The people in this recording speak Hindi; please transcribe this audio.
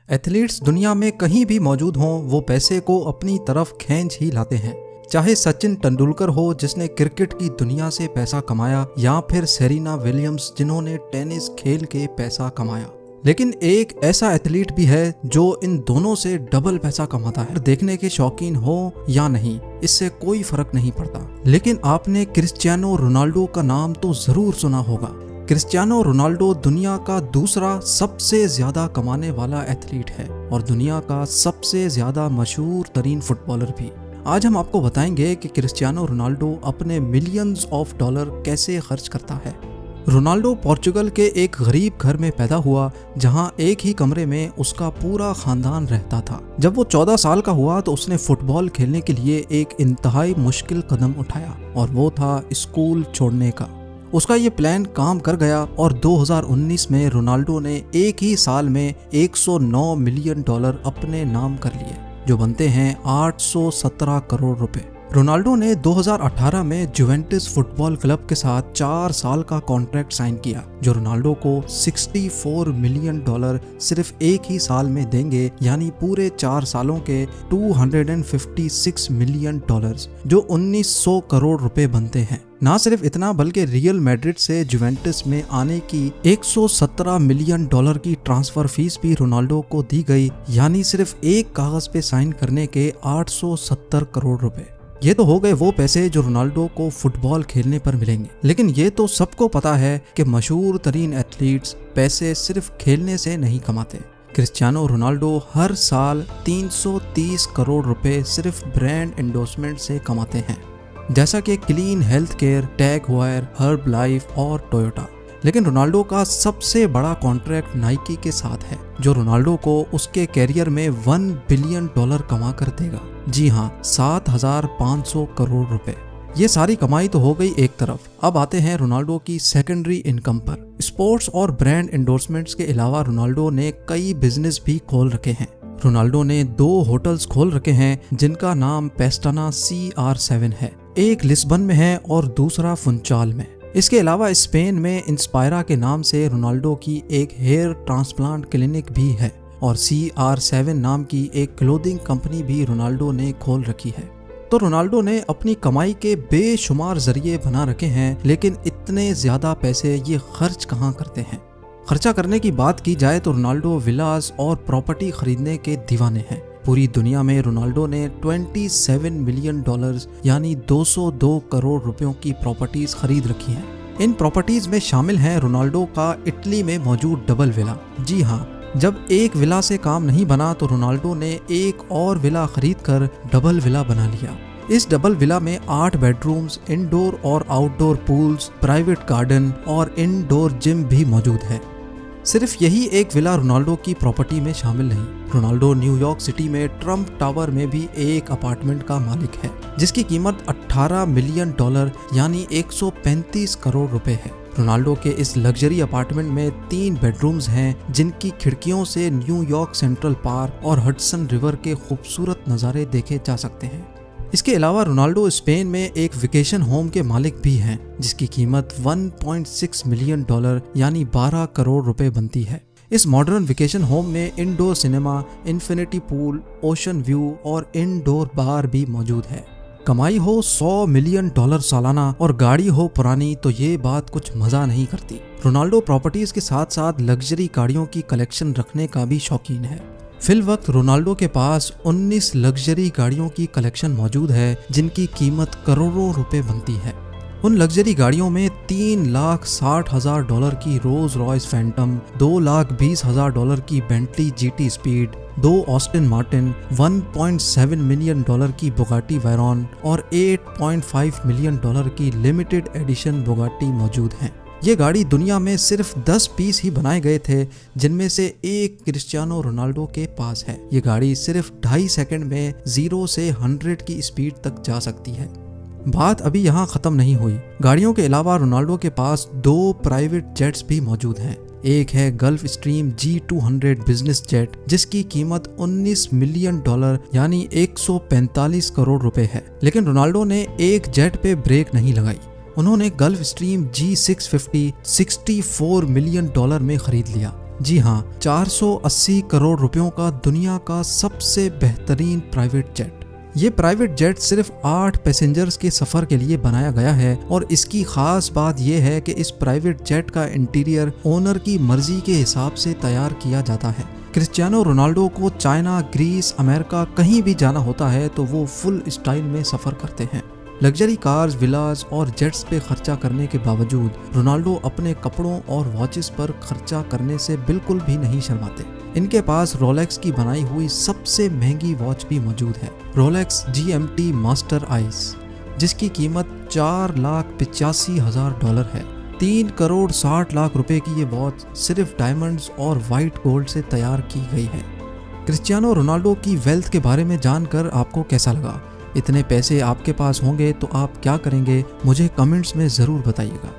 एथलीट्स दुनिया में कहीं भी मौजूद हों, वो पैसे को अपनी तरफ खींच ही लाते हैं। चाहे सचिन तेंदुलकर हो जिसने क्रिकेट की दुनिया से पैसा कमाया, या फिर सेरेना विलियम्स जिन्होंने टेनिस खेल के पैसा कमाया। लेकिन एक ऐसा एथलीट भी है जो इन दोनों से डबल पैसा कमाता है। देखने के शौकीन हो या नहीं, इससे कोई फर्क नहीं पड़ता। लेकिन आपने क्रिस्टियानो रोनाल्डो का नाम तो जरूर सुना होगा। क्रिस्टियानो रोनाल्डो दुनिया का दूसरा सबसे ज्यादा कमाने वाला एथलीट है और दुनिया का सबसे ज्यादा मशहूर तरीन फुटबॉलर भी। आज हम आपको बताएंगे कि क्रिस्टियानो रोनाल्डो अपने मिलियंस ऑफ डॉलर कैसे खर्च करता है। रोनाल्डो पोर्चुगल के एक गरीब घर में पैदा हुआ, जहां एक ही कमरे में उसका पूरा खानदान रहता था। जब वो 14 साल का हुआ तो उसने फुटबॉल खेलने के लिए एक इंतहाई मुश्किल कदम उठाया और वो था स्कूल छोड़ने का। उसका ये प्लान काम कर गया और 2019 में रोनाल्डो ने एक ही साल में 109 मिलियन डॉलर अपने नाम कर लिए, जो बनते हैं 817 करोड़ रुपए। रोनाल्डो ने 2018 में जुवेंटस फुटबॉल क्लब के साथ 4 साल का कॉन्ट्रैक्ट साइन किया, जो रोनाल्डो को 64 मिलियन डॉलर सिर्फ एक ही साल में देंगे, यानी पूरे 4 सालों के 256 मिलियन डॉलर्स, जो 1900 करोड़ रुपए बनते हैं। ना सिर्फ इतना, बल्कि रियल मैड्रिड से जुवेंटस में आने की 117 मिलियन डॉलर की ट्रांसफर फीस भी रोनाल्डो को दी गई, यानी सिर्फ एक कागज पे साइन करने के 870 करोड़ रुपए। ये तो हो गए वो पैसे जो रोनाल्डो को फुटबॉल खेलने पर मिलेंगे। लेकिन ये तो सबको पता है कि मशहूर तरीन एथलीट्स पैसे सिर्फ खेलने से नहीं कमाते। क्रिस्टियानो रोनाल्डो हर साल 330 करोड़ रुपए सिर्फ ब्रांड एंडोर्समेंट से कमाते हैं, जैसा कि क्लीन हेल्थ केयर, टैग हeuer, हर्ब लाइफ और टोयोटा। लेकिन रोनाल्डो का सबसे बड़ा कॉन्ट्रैक्ट नाइकी के साथ है, जो रोनाल्डो को उसके कैरियर में 1 बिलियन डॉलर कमा कर देगा। जी हाँ, 7,500 करोड़ रुपए। ये सारी कमाई तो हो गई एक तरफ। अब आते हैं रोनाल्डो की सेकेंडरी इनकम पर। स्पोर्ट्स और ब्रांड एंडोर्समेंट्स के अलावा रोनाल्डो ने कई बिजनेस भी खोल रखे हैं। रोनाल्डो ने 2 होटल्स खोल रखे हैं, जिनका नाम पेस्टाना CR7 है। एक लिस्बन में है और दूसरा फुनचाल में। इसके अलावा स्पेन में इंस्पायरा के नाम से रोनाल्डो की एक हेयर ट्रांसप्लांट क्लिनिक भी है और CR7 नाम की एक क्लोथिंग कंपनी भी रोनाल्डो ने खोल रखी है। तो रोनाल्डो ने अपनी कमाई के बेशुमार जरिए बना रखे हैं, लेकिन इतने ज्यादा पैसे ये खर्च कहाँ करते हैं। खर्चा करने की बात की जाए तो रोनाल्डो विलास और प्रॉपर्टी खरीदने के दीवाने हैं। पूरी दुनिया में रोनाल्डो ने 27 मिलियन डॉलर्स यानी 202 करोड़ रुपयों की प्रॉपर्टीज खरीद रखी हैं। इन प्रॉपर्टीज में शामिल हैं रोनाल्डो का इटली में मौजूद डबल विला। जी हाँ, जब एक विला से काम नहीं बना तो रोनाल्डो ने एक और विला खरीद कर डबल विला बना लिया। इस डबल विला में 8 बेडरूम्स, इंडोर और आउटडोर पूल्स, प्राइवेट गार्डन और इंडोर जिम भी मौजूद है। सिर्फ यही एक विला रोनाल्डो की प्रॉपर्टी में शामिल नहीं। रोनाल्डो न्यूयॉर्क सिटी में ट्रम्प टावर में भी एक अपार्टमेंट का मालिक है, जिसकी कीमत 18 मिलियन डॉलर यानी 135 करोड़ रुपए है। रोनाल्डो के इस लग्जरी अपार्टमेंट में 3 बेडरूम्स हैं, जिनकी खिड़कियों से न्यूयॉर्क सेंट्रल पार्क और हडसन रिवर के खूबसूरत नज़ारे देखे जा सकते हैं। इसके अलावा रोनाल्डो स्पेन में एक वेकेशन होम के मालिक भी हैं, जिसकी कीमत 1.6 मिलियन डॉलर यानी 12 करोड़ रुपए बनती है। इस मॉडर्न वेकेशन होम में indoor cinema, infinity pool, ocean view और इंडोर बार भी मौजूद है। कमाई हो 100 मिलियन डॉलर सालाना और गाड़ी हो पुरानी तो ये बात कुछ मजा नहीं करती। रोनाल्डो प्रॉपर्टीज के साथ साथ लग्जरी गाड़ियों की कलेक्शन रखने का भी शौकीन है। फिल वक्त रोनाल्डो के पास 19 लग्जरी गाड़ियों की कलेक्शन मौजूद है, जिनकी कीमत करोड़ों रुपए बनती है। उन लग्जरी गाड़ियों में 3,60,000 डॉलर की रोल्स रॉयस फैंटम, 2,20,000 डॉलर की Bentley GT speed, 2 Austin Martin, 1.7 million dollar की बुगाटी वैरॉन और 8.5 मिलियन डॉलर की लिमिटेड एडिशन बुगाटी मौजूद हैं। ये गाड़ी दुनिया में सिर्फ 10 पीस ही बनाए गए थे, जिनमें से एक क्रिस्टियानो रोनाल्डो के पास है। ये गाड़ी सिर्फ 2.5 सेकंड में 0 से 100 की स्पीड तक जा सकती है। बात अभी यहाँ खत्म नहीं हुई। गाड़ियों के अलावा रोनाल्डो के पास 2 प्राइवेट जेट्स भी मौजूद हैं। एक है gulf stream G200 business jet, जिसकी कीमत 19 मिलियन डॉलर यानी 145 करोड़ रुपए है। लेकिन रोनाल्डो ने एक जेट पे ब्रेक नहीं लगाई। उन्होंने gulf stream G650 64 million dollar में खरीद लिया। जी हाँ, 480 करोड़ रुपयों का दुनिया का सबसे बेहतरीन प्राइवेट जेट। ये प्राइवेट जेट सिर्फ 8 पैसेंजर्स के सफ़र के लिए बनाया गया है और इसकी ख़ास बात यह है कि इस प्राइवेट जेट का इंटीरियर ओनर की मर्जी के हिसाब से तैयार किया जाता है। क्रिस्टियानो रोनाल्डो को चाइना, ग्रीस, अमेरिका कहीं भी जाना होता है तो वो फुल स्टाइल में सफ़र करते हैं। लग्जरी कार्स, विलास और जेट्स पे खर्चा करने के बावजूद रोनाल्डो अपने कपड़ों और वॉचेस पर खर्चा करने से बिल्कुल भी नहीं शर्माते। इनके पास रोलेक्स की बनाई हुई सबसे महंगी वॉच भी मौजूद है, रोलेक्स GMT मास्टर आइस, जिसकी कीमत $4,85,000 है। 3 करोड़ 60 लाख रुपए की ये वॉच सिर्फ डायमंड्स और वाइट गोल्ड से तैयार की गई है। क्रिस्टियानो रोनाल्डो की वेल्थ के बारे में जानकर आपको कैसा लगा? इतने पैसे आपके पास होंगे तो आप क्या करेंगे? मुझे कमेंट्स में ज़रूर बताइएगा।